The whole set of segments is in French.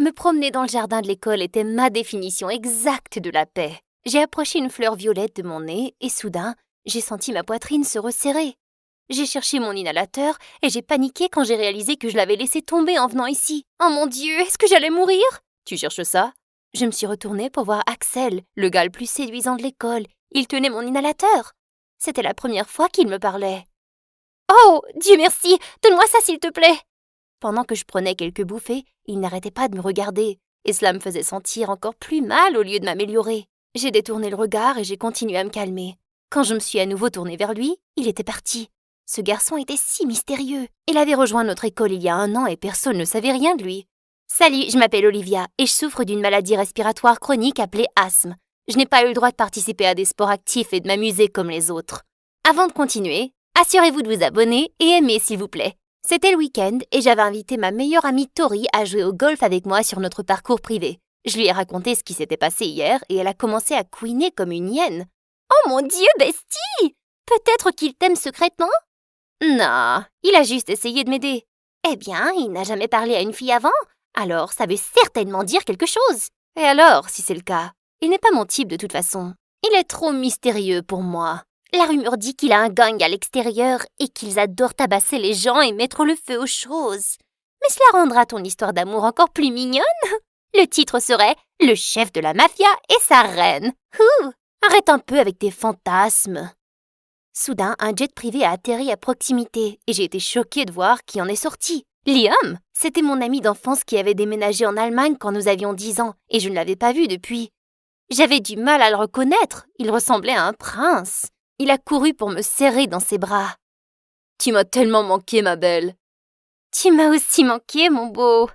Me promener dans le jardin de l'école était ma définition exacte de la paix. J'ai approché une fleur violette de mon nez et soudain, j'ai senti ma poitrine se resserrer. J'ai cherché mon inhalateur et j'ai paniqué quand j'ai réalisé que je l'avais laissé tomber en venant ici. Oh mon Dieu, est-ce que j'allais mourir? Tu cherches ça? Je me suis retournée pour voir Axel, le gars le plus séduisant de l'école. Il tenait mon inhalateur. C'était la première fois qu'il me parlait. Oh, Dieu merci, donne-moi ça s'il te plaît. Pendant que je prenais quelques bouffées, il n'arrêtait pas de me regarder, et cela me faisait sentir encore plus mal au lieu de m'améliorer. J'ai détourné le regard et j'ai continué à me calmer. Quand je me suis à nouveau tournée vers lui, il était parti. Ce garçon était si mystérieux. Il avait rejoint notre école il y a 1 an et personne ne savait rien de lui. Salut, je m'appelle Olivia et je souffre d'une maladie respiratoire chronique appelée asthme. Je n'ai pas eu le droit de participer à des sports actifs et de m'amuser comme les autres. Avant de continuer, assurez-vous de vous abonner et aimer s'il vous plaît. C'était le week-end et j'avais invité ma meilleure amie Tori à jouer au golf avec moi sur notre parcours privé. Je lui ai raconté ce qui s'était passé hier et elle a commencé à couiner comme une hyène. Oh mon Dieu, bestie! Peut-être qu'il t'aime secrètement? Non, il a juste essayé de m'aider. Eh bien, il n'a jamais parlé à une fille avant, alors ça veut certainement dire quelque chose. Et alors, si c'est le cas? Il n'est pas mon type de toute façon. Il est trop mystérieux pour moi. La rumeur dit qu'il a un gang à l'extérieur et qu'ils adorent tabasser les gens et mettre le feu aux choses. Mais cela rendra ton histoire d'amour encore plus mignonne. Le titre serait « Le chef de la mafia et sa reine ». Arrête un peu avec tes fantasmes. Soudain, un jet privé a atterri à proximité et j'ai été choquée de voir qui en est sorti. Liam, c'était mon ami d'enfance qui avait déménagé en Allemagne quand nous avions 10 ans et je ne l'avais pas vu depuis. J'avais du mal à le reconnaître, il ressemblait à un prince. Il a couru pour me serrer dans ses bras. « Tu m'as tellement manqué, ma belle. »« Tu m'as aussi manqué, mon beau. »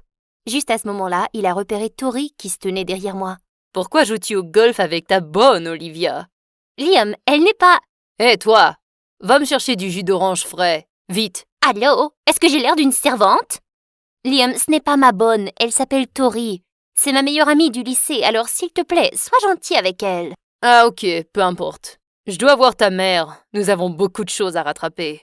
Juste à ce moment-là, il a repéré Tori qui se tenait derrière moi. « Pourquoi joues-tu au golf avec ta bonne, Olivia ?»« Liam, elle n'est pas... » « Hé, toi, va me chercher du jus d'orange frais, vite. »« Allô, est-ce que j'ai l'air d'une servante ?»« Liam, ce n'est pas ma bonne, elle s'appelle Tori. C'est ma meilleure amie du lycée, alors s'il te plaît, sois gentil avec elle. »« Ah ok, peu importe. Je dois voir ta mère, nous avons beaucoup de choses à rattraper. »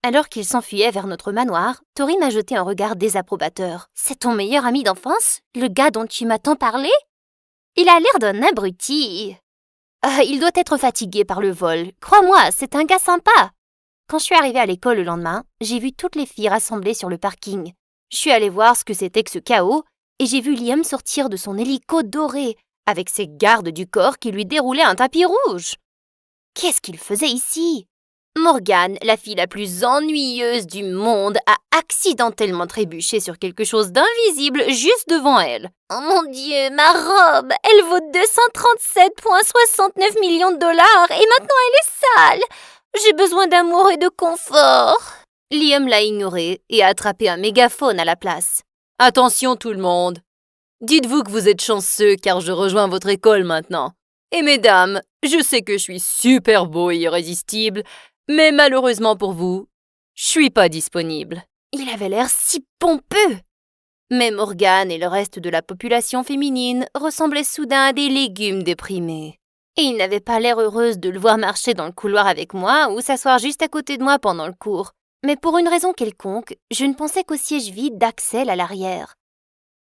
Alors qu'il s'enfuyait vers notre manoir, Tori m'a jeté un regard désapprobateur. « C'est ton meilleur ami d'enfance? Le gars dont tu m'as tant parlé? Il a l'air d'un abruti. » Il doit être fatigué par le vol. Crois-moi, c'est un gars sympa. Quand je suis arrivée à l'école le lendemain, j'ai vu toutes les filles rassemblées sur le parking. Je suis allée voir ce que c'était que ce chaos et j'ai vu Liam sortir de son hélico doré avec ses gardes du corps qui lui déroulaient un tapis rouge. Qu'est-ce qu'il faisait ici? Morgane, la fille la plus ennuyeuse du monde, a accidentellement trébuché sur quelque chose d'invisible juste devant elle. Oh mon Dieu, ma robe, elle vaut 237,69 millions de dollars et maintenant elle est sale. J'ai besoin d'amour et de confort. Liam l'a ignoré et a attrapé un mégaphone à la place. Attention tout le monde. Dites-vous que vous êtes chanceux car je rejoins votre école maintenant. Et mesdames, je sais que je suis super beau et irrésistible, mais malheureusement pour vous, je suis pas disponible. Il avait l'air si pompeux. Mais Morgane et le reste de la population féminine ressemblaient soudain à des légumes déprimés. Et ils n'avaient pas l'air heureuses de le voir marcher dans le couloir avec moi ou s'asseoir juste à côté de moi pendant le cours. Mais pour une raison quelconque, je ne pensais qu'au siège vide d'Axel à l'arrière.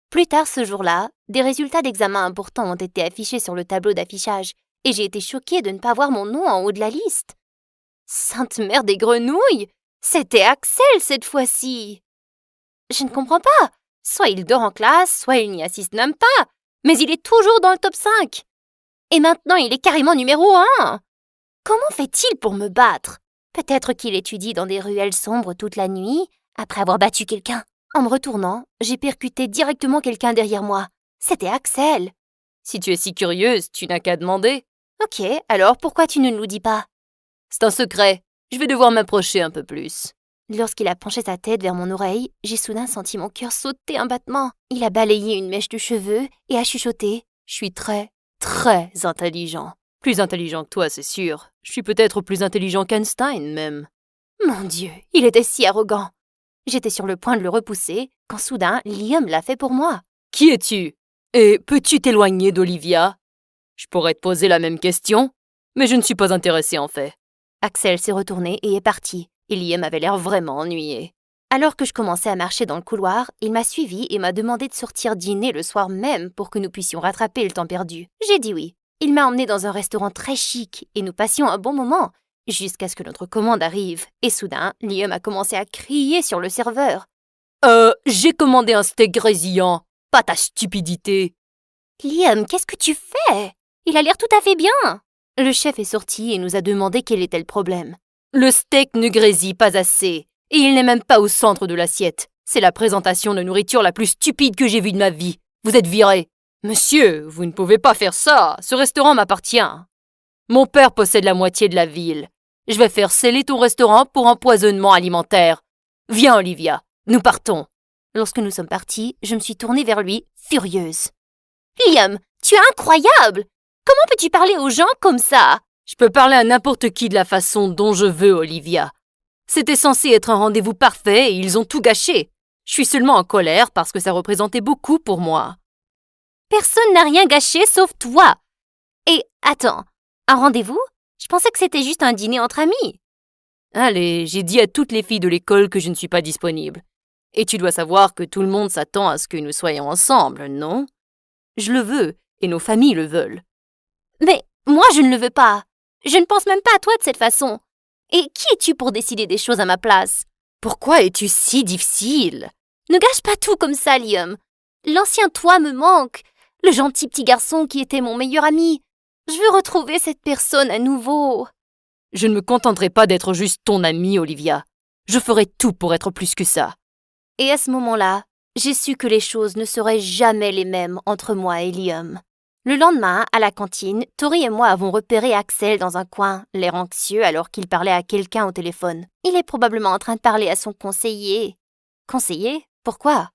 Plus tard ce jour-là, des résultats d'examen importants ont été affichés sur le tableau d'affichage et j'ai été choquée de ne pas voir mon nom en haut de la liste. Sainte mère des grenouilles! C'était Axel cette fois-ci! Je ne comprends pas! Soit il dort en classe, soit il n'y assiste même pas! Mais il est toujours dans le top 5! Et maintenant il est carrément numéro 1! Comment fait-il pour me battre? Peut-être qu'il étudie dans des ruelles sombres toute la nuit, après avoir battu quelqu'un. En me retournant, j'ai percuté directement quelqu'un derrière moi. C'était Axel! Si tu es si curieuse, tu n'as qu'à demander. Ok, alors pourquoi tu ne nous dis pas? C'est un secret. Je vais devoir m'approcher un peu plus. Lorsqu'il a penché sa tête vers mon oreille, j'ai soudain senti mon cœur sauter un battement. Il a balayé une mèche de cheveux et a chuchoté. Je suis très, très intelligent. Plus intelligent que toi, c'est sûr. Je suis peut-être plus intelligent qu'Einstein, même. Mon Dieu, il était si arrogant. J'étais sur le point de le repousser, quand soudain, Liam l'a fait pour moi. Qui es-tu? Et peux-tu t'éloigner d'Olivia? Je pourrais te poser la même question, mais je ne suis pas intéressée en fait. Axel s'est retourné et est parti, et Liam avait l'air vraiment ennuyé. Alors que je commençais à marcher dans le couloir, il m'a suivi et m'a demandé de sortir dîner le soir même pour que nous puissions rattraper le temps perdu. J'ai dit oui. Il m'a emmené dans un restaurant très chic et nous passions un bon moment, jusqu'à ce que notre commande arrive. Et soudain, Liam a commencé à crier sur le serveur. J'ai commandé un steak grésillant, pas ta stupidité. Liam, qu'est-ce que tu fais? Il a l'air tout à fait bien. Le chef est sorti et nous a demandé quel était le problème. Le steak ne grésille pas assez, et il n'est même pas au centre de l'assiette. C'est la présentation de nourriture la plus stupide que j'ai vue de ma vie. Vous êtes viré. Monsieur, vous ne pouvez pas faire ça, ce restaurant m'appartient. Mon père possède la moitié de la ville. Je vais faire sceller ton restaurant pour empoisonnement alimentaire. Viens, Olivia, nous partons. Lorsque nous sommes partis, je me suis tournée vers lui, furieuse. Liam, tu es incroyable! Comment peux-tu parler aux gens comme ça? Je peux parler à n'importe qui de la façon dont je veux, Olivia. C'était censé être un rendez-vous parfait et ils ont tout gâché. Je suis seulement en colère parce que ça représentait beaucoup pour moi. Personne n'a rien gâché sauf toi. Et attends, un rendez-vous? Je pensais que c'était juste un dîner entre amis. Allez, j'ai dit à toutes les filles de l'école que je ne suis pas disponible. Et tu dois savoir que tout le monde s'attend à ce que nous soyons ensemble, non? Je le veux, et nos familles le veulent. Mais moi, je ne le veux pas. Je ne pense même pas à toi de cette façon. Et qui es-tu pour décider des choses à ma place? Pourquoi es-tu si difficile? Ne gâche pas tout comme ça, Liam. L'ancien toi me manque. Le gentil petit garçon qui était mon meilleur ami. Je veux retrouver cette personne à nouveau. Je ne me contenterai pas d'être juste ton amie, Olivia. Je ferai tout pour être plus que ça. Et à ce moment-là, j'ai su que les choses ne seraient jamais les mêmes entre moi et Liam. Le lendemain, à la cantine, Tori et moi avons repéré Axel dans un coin, l'air anxieux alors qu'il parlait à quelqu'un au téléphone. Il est probablement en train de parler à son conseiller. Conseiller? Pourquoi?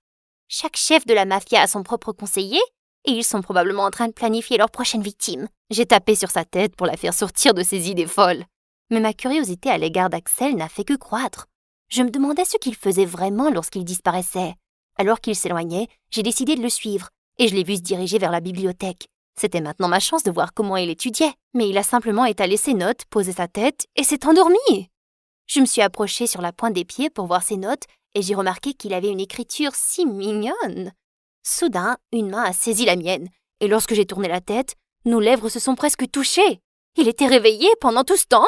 Chaque chef de la mafia a son propre conseiller et ils sont probablement en train de planifier leur prochaine victime. J'ai tapé sur sa tête pour la faire sortir de ses idées folles. Mais ma curiosité à l'égard d'Axel n'a fait que croître. Je me demandais ce qu'il faisait vraiment lorsqu'il disparaissait. Alors qu'il s'éloignait, j'ai décidé de le suivre et je l'ai vu se diriger vers la bibliothèque. C'était maintenant ma chance de voir comment il étudiait, mais il a simplement étalé ses notes, posé sa tête et s'est endormi. Je me suis approchée sur la pointe des pieds pour voir ses notes et j'ai remarqué qu'il avait une écriture si mignonne. Soudain, une main a saisi la mienne et lorsque j'ai tourné la tête, nos lèvres se sont presque touchées. Il était réveillé pendant tout ce temps?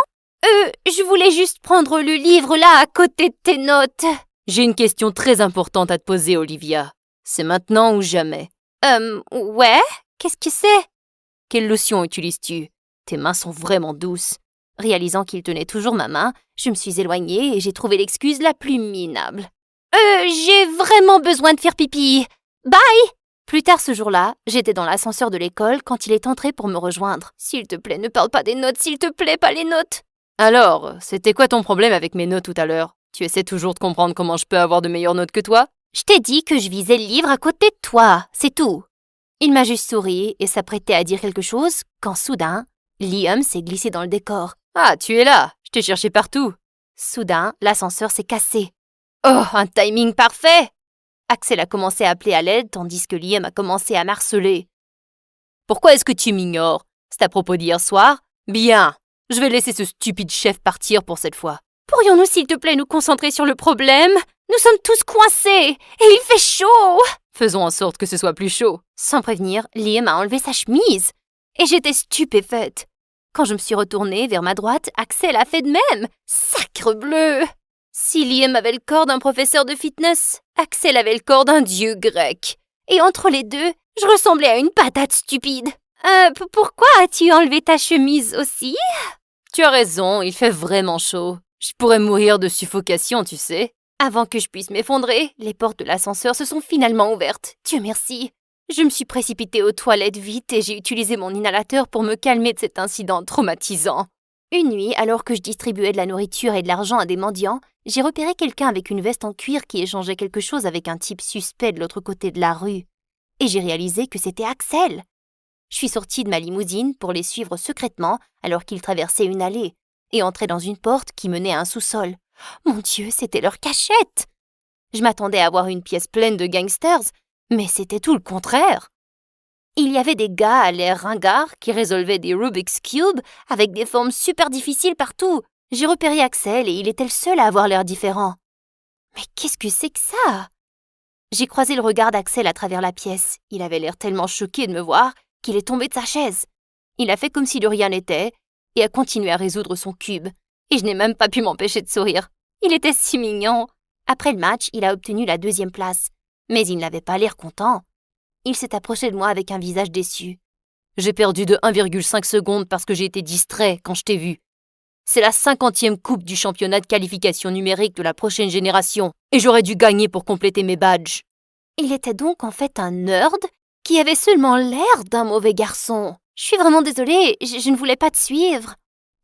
Je voulais juste prendre le livre là à côté de tes notes. J'ai une question très importante à te poser, Olivia. C'est maintenant ou jamais. Ouais? Qu'est-ce que c'est? Quelle lotion utilises-tu? Tes mains sont vraiment douces. Réalisant qu'il tenait toujours ma main, je me suis éloignée et j'ai trouvé l'excuse la plus minable. J'ai vraiment besoin de faire pipi. Bye! Plus tard ce jour-là, j'étais dans l'ascenseur de l'école quand il est entré pour me rejoindre. S'il te plaît, ne parle pas des notes, s'il te plaît, pas les notes. Alors, c'était quoi ton problème avec mes notes tout à l'heure? Tu essaies toujours de comprendre comment je peux avoir de meilleures notes que toi? Je t'ai dit que je visais le livre à côté de toi, c'est tout. Il m'a juste souri et s'apprêtait à dire quelque chose quand soudain, Liam s'est glissé dans le décor. Ah, tu es là, je t'ai cherché partout. Soudain, l'ascenseur s'est cassé. Oh, un timing parfait! Axel a commencé à appeler à l'aide tandis que Liam a commencé à m'harceler. Pourquoi est-ce que tu m'ignores? C'est à propos d'hier soir? Bien, je vais laisser ce stupide chef partir pour cette fois. Pourrions-nous s'il te plaît nous concentrer sur le problème? Nous sommes tous coincés et il fait chaud! Faisons en sorte que ce soit plus chaud. Sans prévenir, Liam a enlevé sa chemise. Et j'étais stupéfaite. Quand je me suis retournée vers ma droite, Axel a fait de même. Sacre bleu! Si Liam avait le corps d'un professeur de fitness, Axel avait le corps d'un dieu grec. Et entre les deux, je ressemblais à une patate stupide. Pourquoi as-tu enlevé ta chemise aussi? Tu as raison, il fait vraiment chaud. Je pourrais mourir de suffocation, tu sais. Avant que je puisse m'effondrer, les portes de l'ascenseur se sont finalement ouvertes. Dieu merci. Je me suis précipitée aux toilettes vite et j'ai utilisé mon inhalateur pour me calmer de cet incident traumatisant. Une nuit, alors que je distribuais de la nourriture et de l'argent à des mendiants, j'ai repéré quelqu'un avec une veste en cuir qui échangeait quelque chose avec un type suspect de l'autre côté de la rue. Et j'ai réalisé que c'était Axel. Je suis sortie de ma limousine pour les suivre secrètement alors qu'ils traversaient une allée et entraient dans une porte qui menait à un sous-sol. Mon Dieu, c'était leur cachette! Je m'attendais à voir une pièce pleine de gangsters, mais c'était tout le contraire. Il y avait des gars à l'air ringards qui résolvaient des Rubik's Cube avec des formes super difficiles partout. J'ai repéré Axel et il était le seul à avoir l'air différent. Mais qu'est-ce que c'est que ça? J'ai croisé le regard d'Axel à travers la pièce. Il avait l'air tellement choqué de me voir qu'il est tombé de sa chaise. Il a fait comme si de rien n'était et a continué à résoudre son cube. Et je n'ai même pas pu m'empêcher de sourire. Il était si mignon. Après le match, il a obtenu la 2e place. Mais il n'avait pas l'air content. Il s'est approché de moi avec un visage déçu. J'ai perdu de 1,5 secondes parce que j'ai été distrait quand je t'ai vu. C'est la 50e coupe du championnat de qualification numérique de la prochaine génération et j'aurais dû gagner pour compléter mes badges. Il était donc en fait un nerd qui avait seulement l'air d'un mauvais garçon. Je suis vraiment désolée, je ne voulais pas te suivre.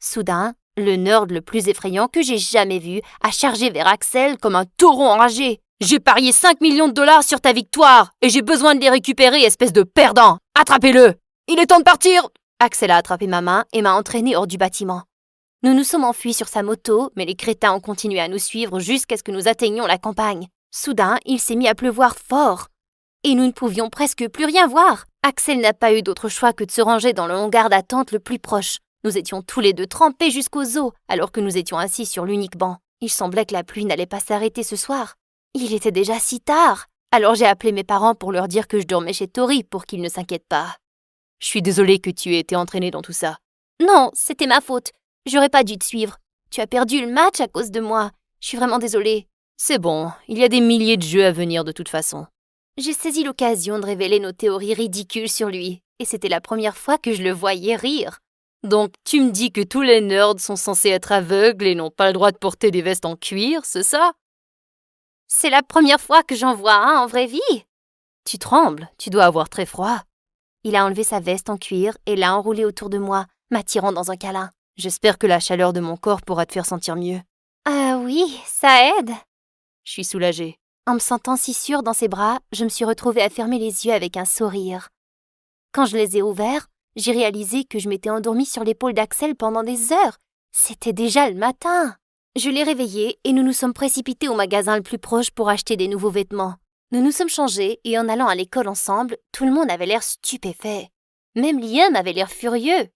Soudain, le nerd le plus effrayant que j'ai jamais vu a chargé vers Axel comme un taureau enragé. J'ai parié 5 millions de dollars sur ta victoire et j'ai besoin de les récupérer, espèce de perdant. Attrapez-le! Il est temps de partir! Axel a attrapé ma main et m'a entraîné hors du bâtiment. Nous nous sommes enfuis sur sa moto, mais les crétins ont continué à nous suivre jusqu'à ce que nous atteignions la campagne. Soudain, il s'est mis à pleuvoir fort. Et nous ne pouvions presque plus rien voir. Axel n'a pas eu d'autre choix que de se ranger dans le hangar d'attente le plus proche. Nous étions tous les deux trempés jusqu'aux os, alors que nous étions assis sur l'unique banc. Il semblait que la pluie n'allait pas s'arrêter ce soir. Il était déjà si tard. Alors j'ai appelé mes parents pour leur dire que je dormais chez Tori pour qu'ils ne s'inquiètent pas. Je suis désolée que tu aies été entraînée dans tout ça. Non, c'était ma faute. J'aurais pas dû te suivre. Tu as perdu le match à cause de moi. Je suis vraiment désolée. C'est bon, il y a des milliers de jeux à venir de toute façon. J'ai saisi l'occasion de révéler nos théories ridicules sur lui, et c'était la première fois que je le voyais rire. Donc tu me dis que tous les nerds sont censés être aveugles et n'ont pas le droit de porter des vestes en cuir, c'est ça? C'est la première fois que j'en vois un en vraie vie. Tu trembles, tu dois avoir très froid. Il a enlevé sa veste en cuir et l'a enroulée autour de moi, m'attirant dans un câlin. J'espère que la chaleur de mon corps pourra te faire sentir mieux. Ah oui, ça aide. Je suis soulagée. En me sentant si sûre dans ses bras, je me suis retrouvée à fermer les yeux avec un sourire. Quand je les ai ouverts, j'ai réalisé que je m'étais endormie sur l'épaule d'Axel pendant des heures. C'était déjà le matin. Je l'ai réveillé et nous nous sommes précipités au magasin le plus proche pour acheter des nouveaux vêtements. Nous nous sommes changés et en allant à l'école ensemble, tout le monde avait l'air stupéfait. Même Liam avait l'air furieux.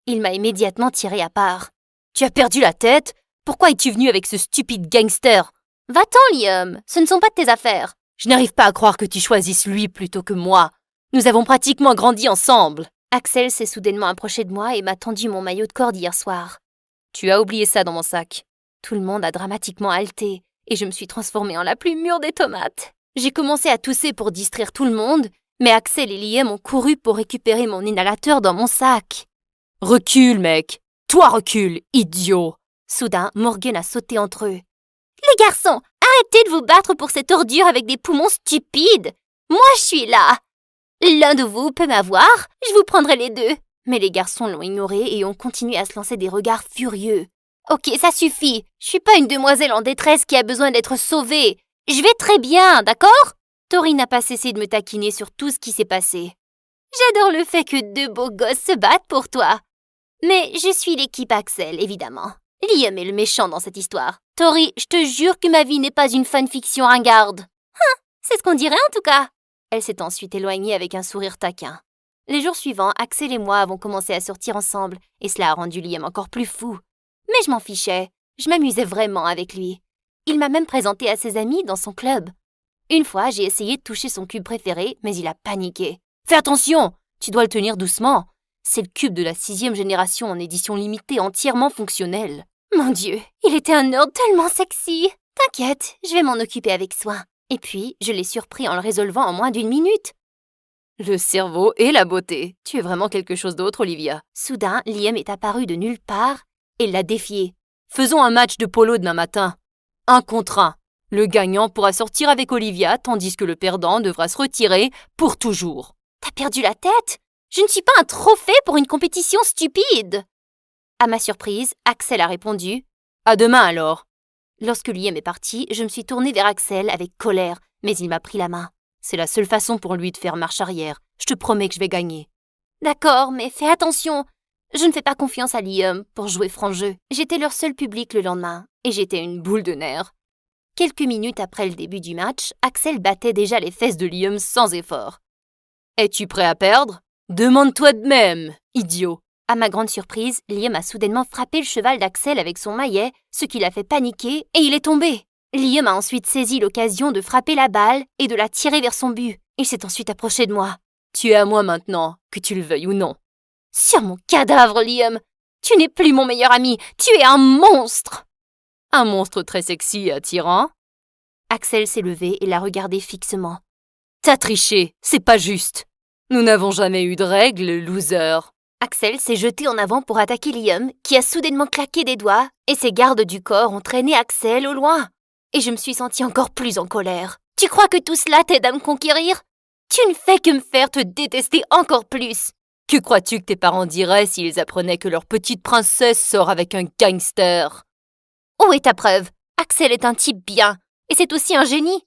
Il m'a immédiatement tiré à part. « Tu as perdu la tête? Pourquoi es-tu venu avec ce stupide gangster? Va-t'en, Liam, ce ne sont pas de tes affaires. Je n'arrive pas à croire que tu choisisses lui plutôt que moi. Nous avons pratiquement grandi ensemble. » Axel s'est soudainement approché de moi et m'a tendu mon maillot de corps d'hier soir. « Tu as oublié ça dans mon sac. » Tout le monde a dramatiquement halté et je me suis transformée en la plus mûre des tomates. J'ai commencé à tousser pour distraire tout le monde, mais Axel et Liam ont couru pour récupérer mon inhalateur dans mon sac. « Recule, mec! Toi recule, idiot! » Soudain, Morgan a sauté entre eux. « Les garçons, arrêtez de vous battre pour cette ordure avec des poumons stupides! Moi, je suis là! L'un de vous peut m'avoir, je vous prendrai les deux. » Mais les garçons l'ont ignoré et ont continué à se lancer des regards furieux. « Ok, ça suffit. Je suis pas une demoiselle en détresse qui a besoin d'être sauvée. Je vais très bien, d'accord? » Tori n'a pas cessé de me taquiner sur tout ce qui s'est passé. « J'adore le fait que 2 beaux gosses se battent pour toi. Mais je suis l'équipe Axel, évidemment. Liam est le méchant dans cette histoire. Tori, je te jure que ma vie n'est pas une fanfiction ringarde. C'est ce qu'on dirait en tout cas. » Elle s'est ensuite éloignée avec un sourire taquin. Les jours suivants, Axel et moi avons commencé à sortir ensemble, et cela a rendu Liam encore plus fou. Mais je m'en fichais, je m'amusais vraiment avec lui. Il m'a même présenté à ses amis dans son club. Une fois, j'ai essayé de toucher son cube préféré, mais il a paniqué. « Fais attention, tu dois le tenir doucement. C'est le cube de la 6e génération en édition limitée entièrement fonctionnel. » Mon Dieu, il était un nerd tellement sexy. T'inquiète, je vais m'en occuper avec soin. Et puis, je l'ai surpris en le résolvant en moins d'1 minute. Le cerveau et la beauté. Tu es vraiment quelque chose d'autre, Olivia. Soudain, Liam est apparu de nulle part et l'a défié. Faisons un match de polo demain matin. 1 contre 1. Le gagnant pourra sortir avec Olivia, tandis que le perdant devra se retirer pour toujours. T'as perdu la tête? Je ne suis pas un trophée pour une compétition stupide. À ma surprise, Axel a répondu « À demain alors !» Lorsque Liam est parti, je me suis tournée vers Axel avec colère, mais il m'a pris la main. C'est la seule façon pour lui de faire marche arrière. Je te promets que je vais gagner. D'accord, mais fais attention. Je ne fais pas confiance à Liam pour jouer franc jeu. J'étais leur seul public le lendemain, et j'étais une boule de nerfs. Quelques minutes après le début du match, Axel battait déjà les fesses de Liam sans effort. « Es-tu prêt à perdre? Demande-toi de même, idiot !» À ma grande surprise, Liam a soudainement frappé le cheval d'Axel avec son maillet, ce qui l'a fait paniquer, et il est tombé. Liam a ensuite saisi l'occasion de frapper la balle et de la tirer vers son but. Il s'est ensuite approché de moi. Tu es à moi maintenant, que tu le veuilles ou non. Sur mon cadavre, Liam! Tu n'es plus mon meilleur ami, tu es un monstre! Un monstre très sexy et attirant. Axel s'est levé et l'a regardé fixement. T'as triché, c'est pas juste. Nous n'avons jamais eu de règles, loser. Axel s'est jeté en avant pour attaquer Liam, qui a soudainement claqué des doigts, et ses gardes du corps ont traîné Axel au loin. Et je me suis sentie encore plus en colère. Tu crois que tout cela t'aide à me conquérir? Tu ne fais que me faire te détester encore plus. Que crois-tu que tes parents diraient s'ils apprenaient que leur petite princesse sort avec un gangster? Où est ta preuve? Axel est un type bien, et c'est aussi un génie.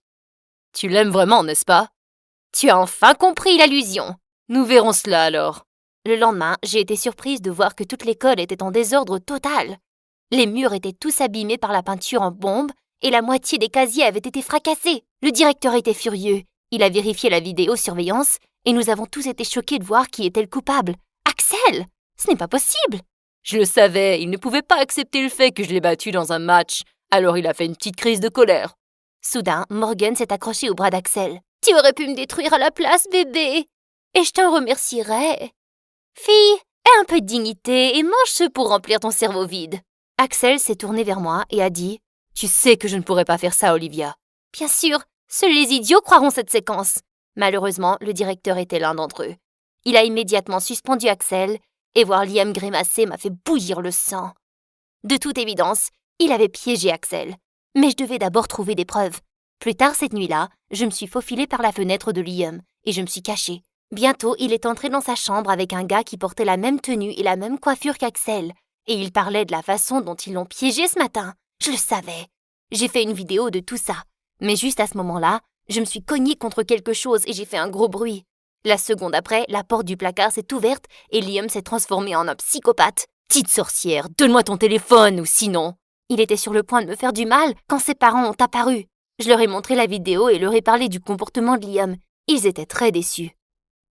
Tu l'aimes vraiment, n'est-ce pas? Tu as enfin compris l'allusion. Nous verrons cela alors. Le lendemain, j'ai été surprise de voir que toute l'école était en désordre total. Les murs étaient tous abîmés par la peinture en bombe et la moitié des casiers avaient été fracassés. Le directeur était furieux. Il a vérifié la vidéosurveillance et nous avons tous été choqués de voir qui était le coupable. Axel! Ce n'est pas possible! Je le savais, il ne pouvait pas accepter le fait que je l'ai battu dans un match, alors il a fait une petite crise de colère. Soudain, Morgan s'est accroché au bras d'Axel. Tu aurais pu me détruire à la place, bébé! Et je t'en remercierais. Fille, aie un peu de dignité et mange ce pour remplir ton cerveau vide. Axel s'est tourné vers moi et a dit « Tu sais que je ne pourrais pas faire ça, Olivia. » Bien sûr, seuls les idiots croiront cette séquence. Malheureusement, le directeur était l'un d'entre eux. Il a immédiatement suspendu Axel et voir Liam grimacer m'a fait bouillir le sang. De toute évidence, il avait piégé Axel. Mais je devais d'abord trouver des preuves. Plus tard cette nuit-là, je me suis faufilée par la fenêtre de Liam et je me suis cachée. Bientôt, il est entré dans sa chambre avec un gars qui portait la même tenue et la même coiffure qu'Axel. Et il parlait de la façon dont ils l'ont piégé ce matin. Je le savais. J'ai fait une vidéo de tout ça. Mais juste à ce moment-là, je me suis cognée contre quelque chose et j'ai fait un gros bruit. La seconde après, la porte du placard s'est ouverte et Liam s'est transformé en un psychopathe. Petite sorcière, donne-moi ton téléphone ou sinon... Il était sur le point de me faire du mal quand ses parents ont apparu. Je leur ai montré la vidéo et leur ai parlé du comportement de Liam. Ils étaient très déçus.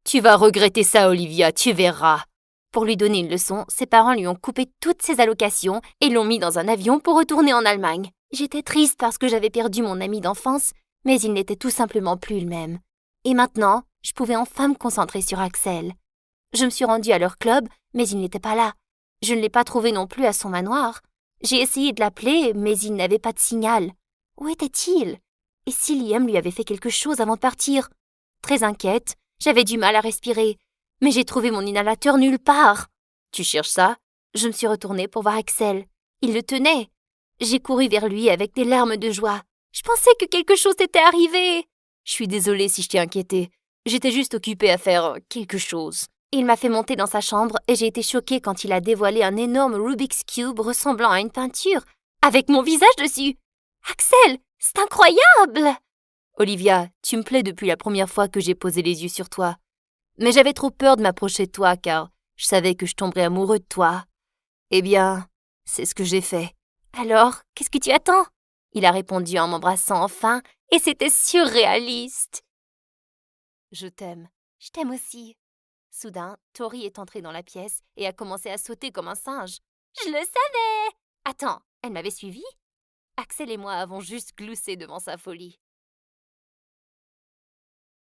Tu vas regretter ça, Olivia, tu verras. Pour lui donner une leçon, ses parents lui ont coupé toutes ses allocations et l'ont mis dans un avion pour retourner en Allemagne. J'étais triste parce que j'avais perdu mon ami d'enfance, mais il n'était tout simplement plus le même. Et maintenant, je pouvais enfin me concentrer sur Axel. Je me suis rendue à leur club, mais il n'était pas là. Je ne l'ai pas trouvé non plus à son manoir. J'ai essayé de l'appeler, mais il n'avait pas de signal. Où était-il? Et si Liam lui avait fait quelque chose avant de partir? Très inquiète, j'avais du mal à respirer, mais j'ai trouvé mon inhalateur nulle part. Tu cherches ça? Je me suis retournée pour voir Axel. Il le tenait. J'ai couru vers lui avec des larmes de joie. Je pensais que quelque chose était arrivé. Je suis désolée si je t'ai inquiétée. J'étais juste occupée à faire quelque chose. Il m'a fait monter dans sa chambre et j'ai été choquée quand il a dévoilé un énorme Rubik's Cube ressemblant à une peinture, avec mon visage dessus. Axel, c'est incroyable! Olivia, tu me plais depuis la première fois que j'ai posé les yeux sur toi. Mais j'avais trop peur de m'approcher de toi car je savais que je tomberais amoureux de toi. Eh bien, c'est ce que j'ai fait. Alors, qu'est-ce que tu attends? Il a répondu en m'embrassant enfin et c'était surréaliste. Je t'aime. Je t'aime aussi. Soudain, Tori est entrée dans la pièce et a commencé à sauter comme un singe. Je le savais! Attends, elle m'avait suivi? Axel et moi avons juste gloussé devant sa folie.